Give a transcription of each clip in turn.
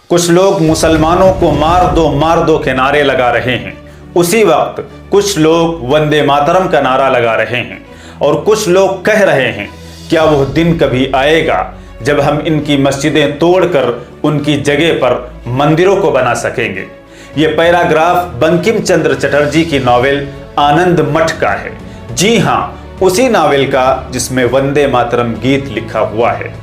कुछ लोग मुसलमानों को मार दो के नारे लगा रहे हैं, उसी वक्त कुछ लोग वंदे मातरम का नारा लगा रहे हैं और कुछ लोग कह रहे हैं क्या वो दिन कभी आएगा जब हम इनकी मस्जिदें तोड़कर उनकी जगह पर मंदिरों को बना सकेंगे। ये पैराग्राफ बंकिम चंद्र चटर्जी की नॉवेल आनंद मठ का है। जी हाँ, उसी नॉवेल का जिसमें वंदे मातरम गीत लिखा हुआ है।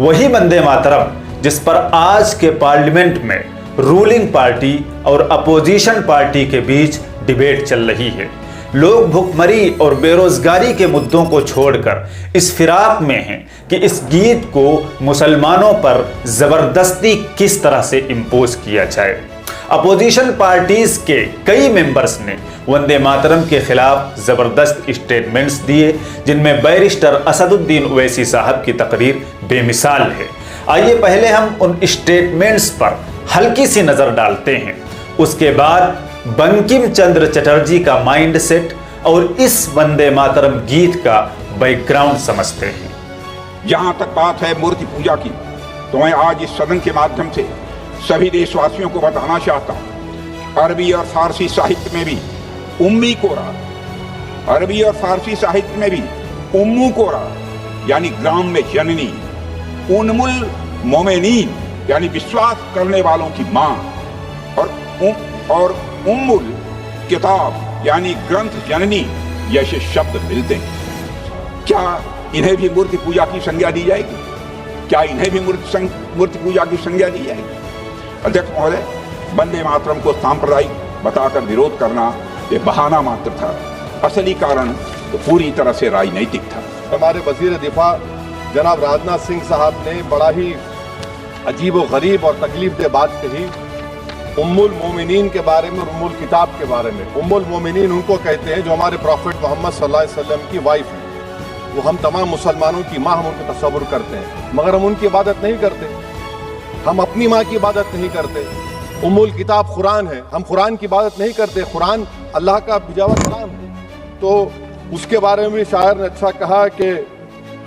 वही वंदे मातरम जिस पर आज के पार्लियामेंट में रूलिंग पार्टी और अपोजिशन पार्टी के बीच डिबेट चल रही है। लोग भुखमरी और बेरोजगारी के मुद्दों को छोड़कर इस फिराक में हैं कि इस गीत को मुसलमानों पर जबरदस्ती किस तरह से इंपोज किया जाए। अपोजिशन पार्टीज के कई मेंबर्स ने वंदे मातरम के खिलाफ जबरदस्त स्टेटमेंट्स दिए, जिनमें बैरिस्टर असदुद्दीन ओवैसी साहब की तकरीर बेमिसाल है। आइए पहले हम उन स्टेटमेंट्स पर हल्की सी नजर डालते हैं, उसके बाद बंकिम चंद्र चटर्जी का माइंडसेट और इस वंदे मातरम गीत का बैकग्राउंड समझते हैं। जहां तक बात है मूर्ति पूजा की, तो मैं आज इस सदन के माध्यम से सभी देशवासियों को बताना चाहता हूं, अरबी और फारसी साहित्य में भी उम्मी कोरा, अरबी और फारसी साहित्य में भी उम्मू कोरा यानी ग्राम में जननी, उन्मुल मोमेनीन यानी विश्वास करने वालों की मां, और उम्मुल किताब यानी ग्रंथ जननी जैसे शब्द मिलते हैं। क्या इन्हें भी मूर्ति पूजा की संज्ञा दी जाएगी? क्या इन्हें भी मूर्ति पूजा की संज्ञा दी जाएगी? अध्यक्ष महोदय, वंदे मातरम को सांप्रदायिक बताकर विरोध करना ये बहाना मात्र था, असली कारण तो पूरी तरह से राजनीतिक था। हमारे वजीर दिफा जनाब राजनाथ सिंह साहब ने बड़ा ही अजीब व गरीब और तकलीफ दे बात कही उम्मुल मोमिनीन के बारे में और उम्मुल किताब के बारे में। उम्मुल मोमिनीन उनको कहते हैं जो हमारे प्रॉफिट मोहम्मद सल्लल्लाहु अलैहि वसल्लम की वाइफ है। वो हम तमाम मुसलमानों की माँ, हम उनको तस्वुर करते हैं, मगर हम उनकी इबादत नहीं करते। हम अपनी माँ की इबादत नहीं करते। उम्मुल किताब कुरान है, हम कुरान की इबादत नहीं करते। कुरान अल्लाह का भेजा हुआ कलाम है। तो उसके बारे में भी शायर ने अच्छा कहा कि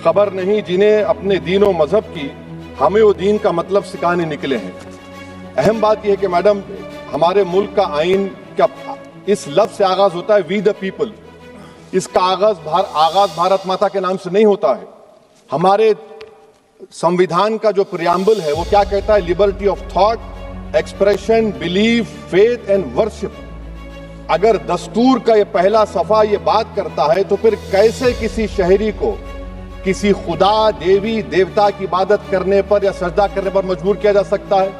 खबर नहीं जिन्हें अपने दीन और मजहब की, हमें वो दीन का मतलब सिखाने निकले हैं। अहम बात यह है कि मैडम, हमारे मुल्क का आइन का इस लफ्ज से आगाज होता है वी द पीपल। इसका आगाज भारत माता के नाम से नहीं होता है। हमारे संविधान का जो प्रियम्बल है वो क्या कहता है? Liberty of thought, expression, belief, faith and worship. अगर दस्तूर का ये पहला सफा ये बात करता है तो फिर कैसे किसी शहरी को किसी खुदा, देवी, देवता की इबादत करने पर या सजदा करने पर मजबूर किया जा सकता है?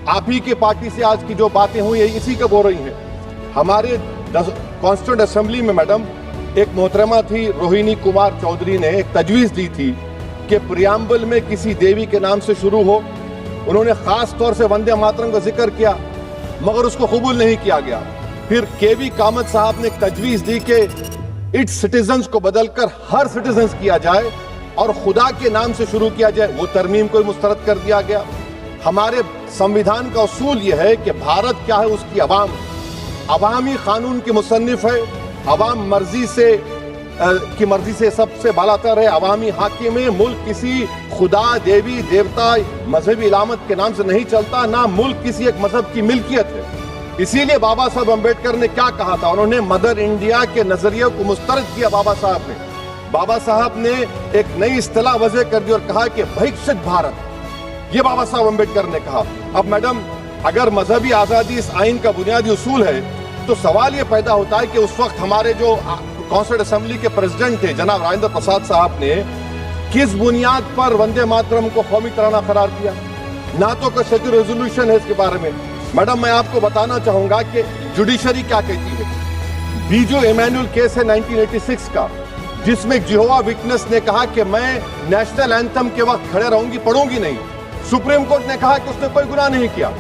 आप ही की पार्टी से आज की जो बातें हुई है इसी का बोल रही हैं। हमारे कॉन्स्टिट्यूंट असेंबली में मैडम एक मोहतरमा थी रोहिणी कुमार चौधरी ने एक तजवीज दी थी कि प्रियम्बल में किसी देवी के नाम से शुरू हो। उन्होंने खास तौर से वंदे मातरम का जिक्र किया, मगर उसको कबूल नहीं किया गया। फिर केवी कामत साहब ने एक तजवीज दी कि इट्स सिटीजन्स को बदलकर हर सिटीजन्स किया जाए और खुदा के नाम से शुरू किया जाए। वो तरमीम को मुस्तरद कर दिया गया। हमारे संविधान का उसूल यह है कि भारत क्या है, उसकी अवाम अवामी कानून की मुसन्निफ है। अवाम की मर्जी से सबसे बालातर है। अवामी हाकिम है। मुल्क किसी खुदा, देवी, देवता, मजहबी इलामत के नाम से नहीं चलता, ना मुल्क किसी एक मजहब की मिल्कियत है। इसीलिए बाबा साहब अम्बेडकर ने क्या कहा था? उन्होंने मदर इंडिया के नजरिए को मुस्तरद किया। बाबा साहब ने एक नई इस्तिलाह वजह कर दी और कहा कि भिक्षुक भारत, ये बाबा साहब अम्बेडकर ने कहा। अब मैडम, अगर मजहबी आजादी इस आइन का बुनियादी उसूल है तो सवाल ये पैदा होता है कि उस वक्त हमारे जो कॉन्स्टिट्यूंट असेंबली के प्रेसिडेंट थे जनाब राजेंद्र प्रसाद साहब ने किस बुनियाद पर वंदे मातरम को कौमी तराना करार दिया? ना तो कोई सेक्युलर रेजोल्यूशन है इसके बारे में। मैडम, मैं आपको बताना चाहूंगा कि जुडिशरी क्या कहती है। बीजो इमैनुअल केस है 1986 का, जिसमें जिहोवा विटनेस ने कहा कि मैं नेशनल एंथम के वक्त खड़े रहूंगी, पढ़ूंगी नहीं। सुप्रीम कोर्ट ने कहा कि उसने कोई गुनाह नहीं किया।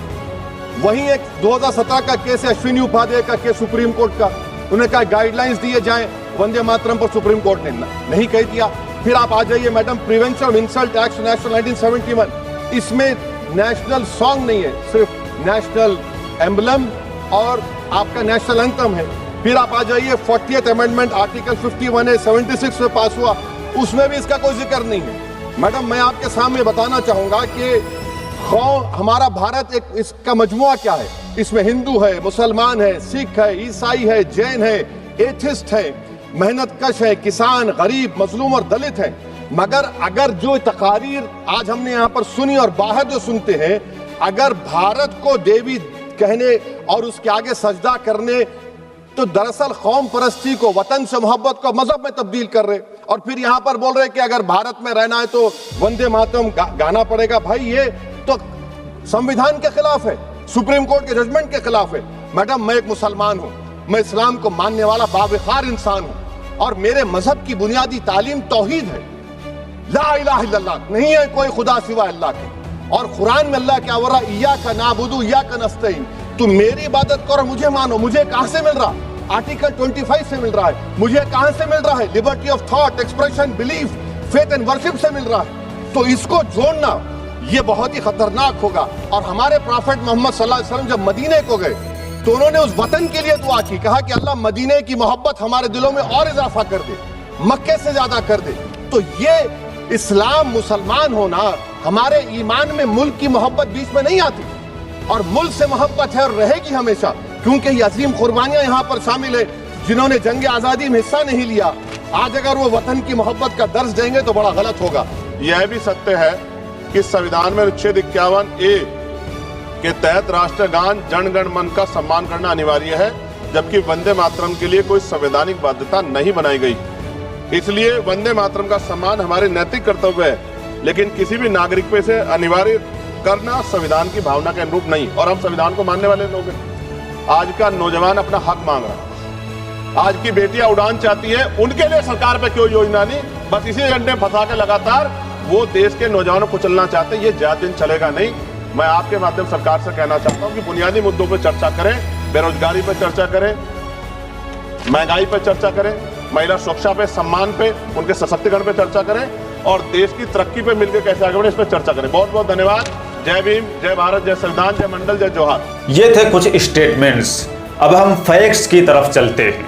वहीं एक 2017 का केस है अश्विनी उपाध्याय का केस सुप्रीम कोर्ट का, उन्हें कहा गाइडलाइंस दिए जाएं वंदे मातरम पर, सुप्रीम कोर्ट ने नहीं कह दिया। फिर आप आ जाइए madam, prevention of insult act national 1971, इसमें नेशनल सॉन्ग नहीं है, सिर्फ नेशनल एम्बलम और आपका नेशनल एंथम है। फिर आप आ जाइए 40th अमेंडमेंट आर्टिकल 51 है 76 में पास हुआ, उसमें भी इसका कोई जिक्र नहीं है। मैडम, मैं आपके सामने बताना चाहूंगा कि हमारा भारत एक इसका मजमुआ क्या है? इसमें हिंदू है, मुसलमान है, सिख है, ईसाई है, जैन है, एथिस्ट है, मेहनतकश है, किसान, गरीब, मजलूम और दलित है। मगर अगर जो तकारीर आज हमने यहाँ पर सुनी और बाहर जो सुनते हैं, अगर भारत को देवी कहने और उसके आगे सजदा करने, तो दरअसल कौम परस्ती को, वतन से मोहब्बत को मजहब में तब्दील कर रहे। और फिर यहाँ पर बोल रहे कि अगर भारत में रहना है तो वंदे मातरम गाना पड़ेगा। भाई ये तो संविधान के खिलाफ है, सुप्रीम कोर्ट के जजमेंट के खिलाफ है। मैडम, मैं एक मुसलमान हूँ, मैं इस्लाम को मानने वाला बावकार इंसान हूँ और मेरे मजहब की बुनियादी तालीम तौहीद है, ला इलाहा इल्लल्लाह, नहीं है कोई खुदा सिवा अल्लाह के। और कुरान में अल्लाह क्या बोल रहा, इय्याका नाबुदु इय्याका नस्तईन, तुम मेरी इबादत करो, मुझे मानो। मुझे कहां से मिल रहा? आर्टिकल 25 से मिल रहा है। मुझे कहां से मिल रहा है? Liberty of thought, expression, belief, faith and worship से मिल रहा है। तो इसको जोड़ना ये बहुत ही खतरनाक होगा। और हमारे प्रॉफेट मोहम्मद सल्लल्लाहु अलैहि वसल्लम जब मदीने को गए तो उन्होंने उस वतन के लिए दुआ की, कहा कि अल्लाह मदीने की मोहब्बत हमारे दिलों में और इजाफा कर दे, मक्के से ज्यादा कर दे। तो ये इस्लाम, मुसलमान होना, हमारे ईमान में मुल्क की मोहब्बत बीच में नहीं आती और मुल्क से मोहब्बत है और रहेगी हमेशा, क्योंकि ये अजीम कुर्बानियां यहाँ पर शामिल है। जिन्होंने जंग आजादी में हिस्सा नहीं लिया, आज अगर वो वतन की मोहब्बत का दर्ज देंगे तो बड़ा गलत होगा। यह भी सत्य है कि संविधान में अनुच्छेद 51A के तहत राष्ट्रगान जन गण मन का सम्मान करना अनिवार्य है, जबकि वंदे मातरम के लिए कोई संवैधानिक बाध्यता नहीं बनाई गई। इसलिए वंदे मातरम का सम्मान हमारे नैतिक कर्तव्य है, लेकिन किसी भी नागरिक पे से अनिवार्य करना संविधान की भावना के अनुरूप नहीं। और हम संविधान को मानने वाले लोग हैं। आज का नौजवान अपना हक मांग रहा है, आज की बेटियां उड़ान चाहती है, उनके लिए सरकार पे क्यों योजना नहीं? बस इसी घंटे फंसा के लगातार वो देश के नौजवानों को चलना चाहते हैं। ये ज्यादा दिन चलेगा नहीं। मैं आपके माध्यम सरकार से कहना चाहता हूँ कि बुनियादी मुद्दों पर चर्चा करें, बेरोजगारी पर चर्चा करें, महंगाई पर चर्चा करें, महिला सुरक्षा पे, सम्मान पे, उनके सशक्तिकरण पे चर्चा करें और देश की तरक्की पे मिलकर कैसे आगे बढ़े इस पर चर्चा करें। बहुत बहुत धन्यवाद। जय भीम, जय भारत, जय संविधान, जय मंडल, जय जोहार। ये थे कुछ स्टेटमेंट्स। अब हम फैक्ट्स की तरफ चलते हैं।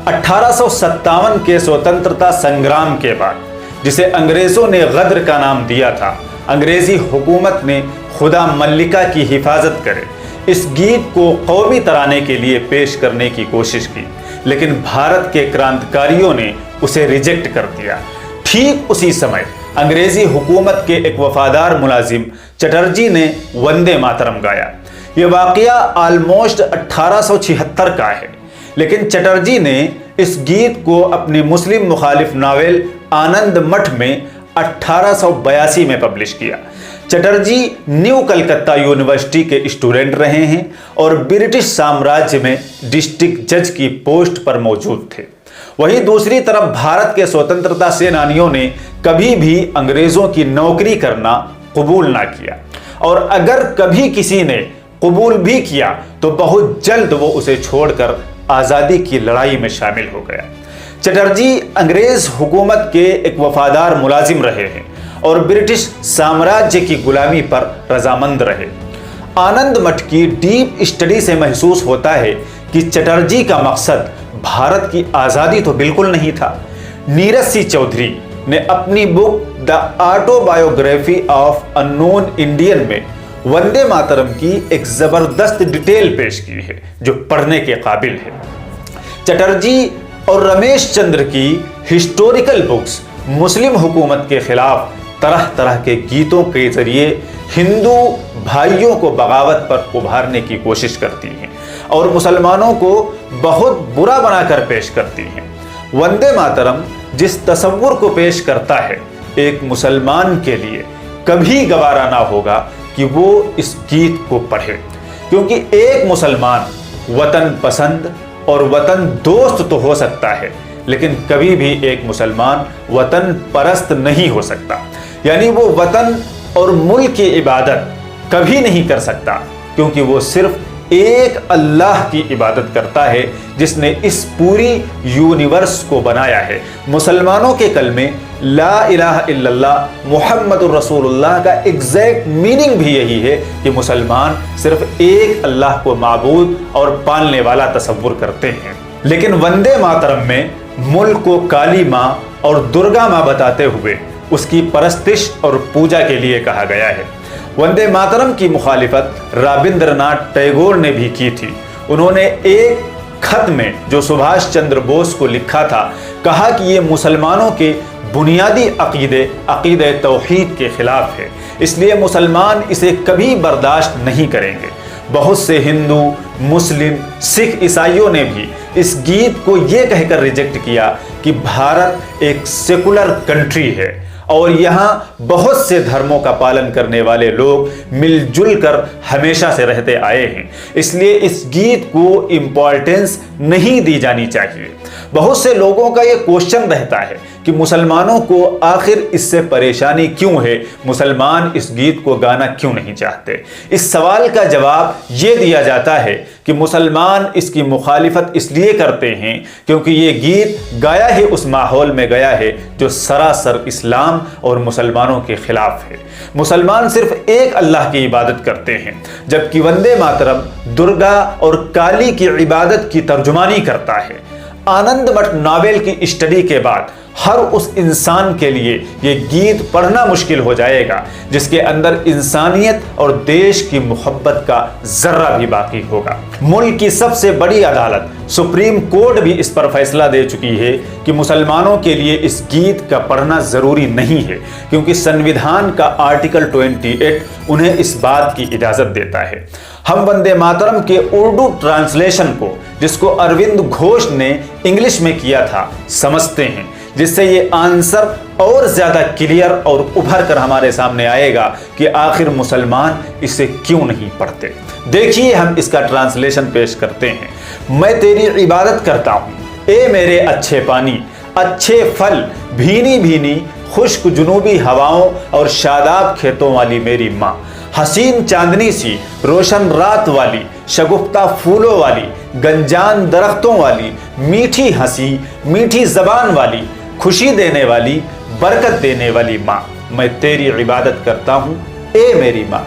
1857 के स्वतंत्रता संग्राम के बाद, जिसे अंग्रेजों ने गद्र का नाम दिया था, अंग्रेजी हुकूमत ने खुदा मल्लिका की हिफाजत करे इस गीत को कौमी तराने के लिए पेश करने की कोशिश की, लेकिन भारत के क्रांतिकारियों ने उसे रिजेक्ट कर दिया। ठीक उसी समय अंग्रेजी हुकूमत के एक वफादार मुलाजिम चटर्जी ने वंदे मातरम गाया। यह वाकया ऑलमोस्ट 1876 का है, लेकिन चटर्जी ने इस गीत को अपनी मुस्लिम मुखालिफ नावल आनंद मठ में 1882 में पब्लिश किया। चटर्जी न्यू कलकत्ता यूनिवर्सिटी के स्टूडेंट रहे हैं और ब्रिटिश साम्राज्य में डिस्ट्रिक्ट जज की पोस्ट पर मौजूद थे। वहीं दूसरी तरफ भारत के स्वतंत्रता सेनानियों ने कभी भी अंग्रेजों की नौकरी करना कबूल ना किया, और अगर कभी किसी ने कबूल भी किया तो बहुत जल्द वो उसे छोड़कर आज़ादी की लड़ाई में शामिल हो गया। चटर्जी अंग्रेज हुकूमत के एक वफादार मुलाजिम रहे हैं और ब्रिटिश साम्राज्य की गुलामी पर रजामंद रहे। आनंद मठ की डीप स्टडी से महसूस होता है कि चटर्जी का मकसद भारत की आज़ादी तो बिल्कुल नहीं था। नीरज सी चौधरी ने अपनी book the autobiography of unknown Indian में वंदे मातरम की एक जबरदस्त डिटेल पेश की है जो पढ़ने के काबिल है। चटर्जी और रमेश चंद्र की हिस्टोरिकल बुक्स मुस्लिम हुकूमत के खिलाफ तरह तरह के गीतों के जरिए हिंदू भाइयों को बगावत पर उभारने की कोशिश करती हैं और मुसलमानों को बहुत बुरा बनाकर पेश करती हैं। वंदे मातरम जिस तस्वुर को पेश करता है, एक मुसलमान के लिए कभी गवारा ना होगा कि वो इस गीत को पढ़े, क्योंकि एक मुसलमान वतन पसंद और वतन दोस्त तो हो सकता है, लेकिन कभी भी एक मुसलमान वतन परस्त नहीं हो सकता। यानी वो वतन और मुल्क की इबादत कभी नहीं कर सकता, क्योंकि वो सिर्फ एक अल्लाह की इबादत करता है जिसने इस पूरी यूनिवर्स को बनाया है। मुसलमानों के कलमे ला इलाहा इल्लल्लाह मुहम्मदुर रसूलुल्लाह का एग्जैक्ट मीनिंग भी यही है कि मुसलमान सिर्फ एक अल्लाह को माबूद और पालने वाला तसव्वुर करते हैं। लेकिन वंदे मातरम में मुल्क को काली माँ और दुर्गा माँ बताते हुए उसकी परस्तिश और पूजा के लिए कहा गया है। वंदे मातरम की मुखालिफत रविंद्रनाथ टैगोर ने भी की थी। उन्होंने एक खत में जो सुभाष चंद्र बोस को लिखा था, कहा कि ये मुसलमानों के बुनियादी अकीदे तौहीद के खिलाफ है, इसलिए मुसलमान इसे कभी बर्दाश्त नहीं करेंगे। बहुत से हिंदू, मुस्लिम, सिख, ईसाइयों ने भी इस गीत को ये कहकर रिजेक्ट किया कि भारत एक सेकुलर कंट्री है और यहाँ बहुत से धर्मों का पालन करने वाले लोग मिलजुल कर हमेशा से रहते आए हैं, इसलिए इस गीत को इम्पोर्टेंस नहीं दी जानी चाहिए। बहुत से लोगों का ये क्वेश्चन रहता है कि मुसलमानों को आखिर इससे परेशानी क्यों है, मुसलमान इस गीत को गाना क्यों नहीं चाहते। इस सवाल का जवाब ये दिया जाता है कि मुसलमान इसकी मुखालिफत इसलिए करते हैं क्योंकि ये गीत गाया ही उस माहौल में गया है जो सरासर इस्लाम और मुसलमानों के खिलाफ है। मुसलमान सिर्फ एक अल्लाह की इबादत करते हैं, जबकि वंदे मातरम दुर्गा और काली की इबादत की तर्जुमानी करता है। आनंद मठ नॉवेल की स्टडी के बाद हर उस इंसान के लिए ये गीत पढ़ना मुश्किल हो जाएगा जिसके अंदर इंसानियत और देश की मोहब्बत का जर्रा भी बाकी होगा। मुल्क की सबसे बड़ी अदालत सुप्रीम कोर्ट भी इस पर फैसला दे चुकी है कि मुसलमानों के लिए इस गीत का पढ़ना जरूरी नहीं है, क्योंकि संविधान का आर्टिकल 28 उन्हें इस बात की इजाजत देता है। हम वंदे मातरम के उर्दू ट्रांसलेशन को, जिसको अरविंद घोष ने इंग्लिश में किया था, समझते हैं, जिससे ये आंसर और ज्यादा क्लियर और उभर कर हमारे सामने आएगा कि आखिर मुसलमान इसे क्यों नहीं पढ़ते। देखिए, हम इसका ट्रांसलेशन पेश करते हैं। मैं तेरी इबादत करता हूँ ए मेरे अच्छे पानी, अच्छे फल, भीनी भीनी खुश्क जुनूबी हवाओं और शादाब खेतों वाली मेरी माँ, हसीन चांदनी सी रोशन रात वाली, शगुफ्ता फूलों वाली, गंजान दरख्तों वाली, मीठी हंसी मीठी जबान वाली, खुशी देने वाली, बरकत देने वाली माँ, मैं तेरी इबादत करता हूँ ए मेरी माँ।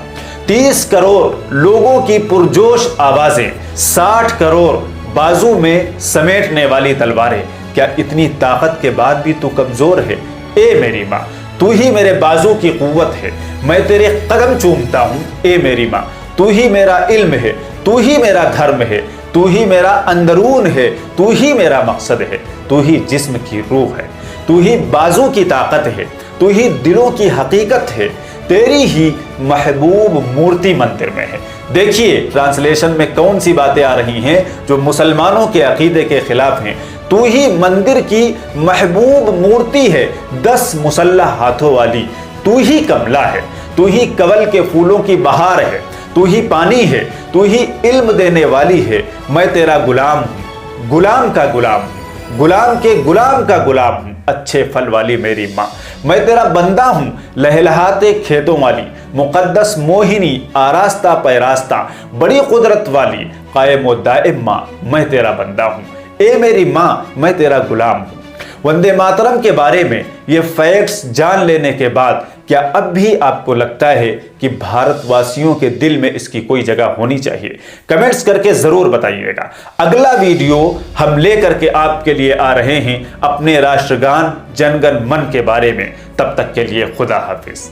30 करोड़ लोगों की पुरजोश आवाजें, 60 करोड़ बाजू में समेटने वाली तलवारें, क्या इतनी ताकत के बाद भी तू कमजोर है ए मेरी माँ। तू ही मेरे बाजू की कुव्वत है, मैं तेरे कदम चूमता हूँ ए मेरी माँ। तू ही मेरा इल्म है, तू ही मेरा धर्म है, तू ही मेरा अंदरून है, तू ही मेरा मकसद है, तू ही जिस्म की रूह है, तू ही बाजू की ताकत है, तू ही दिलों की हकीकत है, तेरी ही महबूब मूर्ति मंदिर में है। देखिए ट्रांसलेशन में कौन सी बातें आ रही हैं जो मुसलमानों के अकीदे के खिलाफ हैं। तू ही मंदिर की महबूब मूर्ति है 10 मुसल्लह हाथों वाली, तू ही कमला है, तू ही कवल के फूलों की बहार है, तू ही पानी है, तू ही इल्म देने वाली है, मैं तेरा गुलाम हूँ, गुलाम का गुलाम, गुलाम के गुलाम का गुलाम हूँ, अच्छे फल वाली मेरी माँ। मैं तेरा बंदा हूँ, लहलहाते खेतों वाली, मुकद्दस मोहिनी, आरास्ता पैरास्ता, बड़ी कुदरत वाली, कायम व दाइम माँ, मैं तेरा बंदा हूँ ए मेरी माँ, मैं तेरा गुलाम हूँ। वंदे मातरम के बारे में ये फैक्ट्स जान लेने के बाद क्या अब भी आपको लगता है कि भारतवासियों के दिल में इसकी कोई जगह होनी चाहिए? कमेंट्स करके जरूर बताइएगा। अगला वीडियो हम लेकर के आपके लिए आ रहे हैं अपने राष्ट्रगान जनगण मन के बारे में। तब तक के लिए खुदा हाफिज।